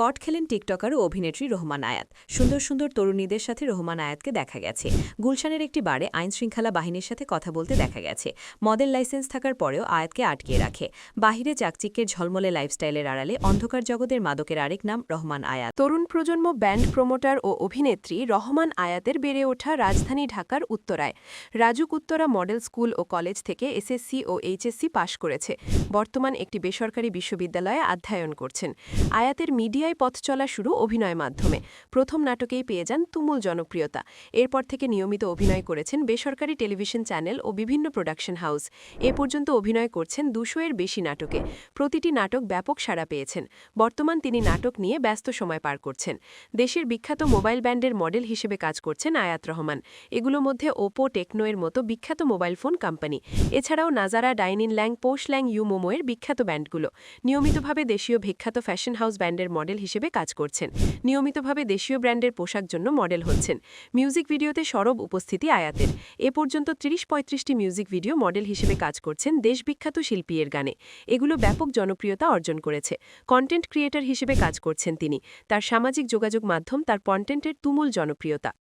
কট খেলেন টিকটকার ও অভিনেত্রী রোহমান আয়াত। সুন্দর সুন্দর তরুণীদের সাথে রোহমান আয়াতকে দেখা গেছে। গুলশানের একটি বারে আইনশৃঙ্খলা বাহিনীর সাথে কথা বলতে দেখা গেছে। মডেল লাইসেন্স থাকার পরেও আয়াতকে আটকিয়ে রাখে। বাহিরে চাকচিক্যের ঝলমলে লাইফস্টাইলের আড়ালে অন্ধকার জগতের মাদকের আরেক নাম রহমান আয়াত। তরুণ প্রজন্ম ব্যান্ড প্রমোটার ও অভিনেত্রী রহমান আয়াতের বেড়ে ওঠা রাজধানী ঢাকার উত্তরায়। রাজুক উত্তরা মডেল স্কুল ও কলেজ থেকে এসএসসি ও এইচএসসি পাশ করেছে। বর্তমান একটি বেসরকারি বিশ্ববিদ্যালয়ে অধ্যয়ন করছেন। আয়াতের মিডিয়ায় পথ চলা শুরু অভিনয় মাধ্যমে। প্রথম নাটকেই পেয়ে যান তুমুল জনপ্রিয়তা। এরপর থেকে নিয়মিত অভিনয় করেছেন বেসরকারি টেলিভিশন চ্যানেল ও বিভিন্ন প্রোডাকশন হাউস। এ পর্যন্ত অভিনয় করছেন ২০০-এর বেশি নাটকে। প্রতিটি নাটক ব্যাপক সাড়া পেয়েছেন। বর্তমান তিনি নাটক নিয়ে ব্যস্ত সময় পার করছেন। দেশের বিখ্যাত মোবাইল ব্র্যান্ডের মডেল হিসেবে কাজ করছেন আয়াত রহমান। এগুলোর মধ্যে ওপো, টেকনোয়ের মতো বিখ্যাত মোবাইল ফোন কোম্পানি। এছাড়াও নাজারা, ডাইনিন ল্যাং, পোশল্যাং, ইউ মোমোয়ের বিখ্যাত ব্র্যান্ডগুলো। নিয়মিতভাবে দেশীয় বিখ্যাত ফ্যাশন হাউস ব্র্যান্ডের মডেল হিসেবে কাজ করছেন। নিয়মিতভাবে দেশীয় ব্র্যান্ডের পোশাক জন্য মডেল হচ্ছেন। মিউজিক ভিডিওতে সরব উপস্থিতি আয়াতের। এ পর্যন্ত ৩০-৩৫টি মিউজিক ভিডিও মডেল হিসেবে কাজ করছেন দেশবিখ্যাত শিল্পীর গানে। এগুলো ব্যাপক জনপ্রিয়তা অর্জন করেছে। কন্টেন্ট ক্রিয়েটর হিসেবে কাজ করছেন তিনি। তার সামাজিক যোগাযোগ মাধ্যম তার কন্টেন্টের তুমুল জনপ্রিয়তা।